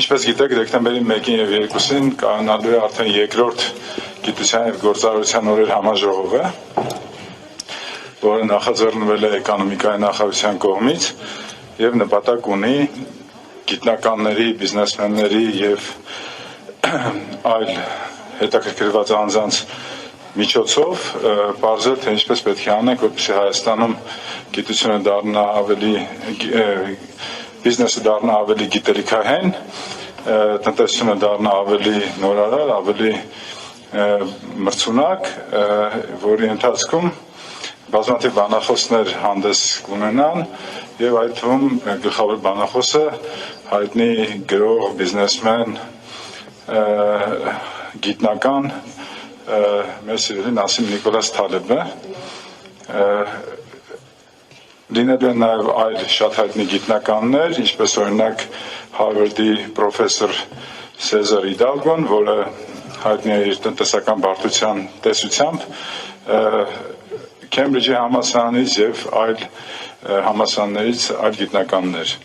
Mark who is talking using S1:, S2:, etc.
S1: Ինչպես գիտեք, դեկտեմբերի 1-ին եւ 2-ին կայանալու է արդեն երկրորդ գիտության եւ գործարարության օրեր համաժողովը, որը նախաձեռնվել է էկոնոմիկայի նախարարության կողմից եւ նպատակ ունի գիտնականների, բիզնեսմենների եւ այլ հետաքրքրված անձանց միջոցով բարձր թե ինչպես պետք է անենք, որպեսզի Հայաստանում գիտությունը դառնա ավելի բիզնեսը դառնա ավելի գիտելիքահեն, տնտեսությունը դառնա ավելի նորարար, ավելի մրցունակ, որի ընթացքում բազմաթիվ բանախոսներ հանդես կունենան եւ այդ թվում գլխավոր բանախոսը հայտնի գրող, բիզնեսմեն, գիտնական մեր սիրելի Նասիմ Նիկոլաս Թալեբը, լինելու են նաև այլ շատ հայտնի գիտնականներ, ինչպես օրինակ Հարվարդի պրոֆեսոր Սեզար Իդալգոն, որը հայտնի է իր տնտեսական բարդության տեսությամբ, Քեմբրիջի համալսարանից եւ այլ համալսարաններից այլ գիտնականներ։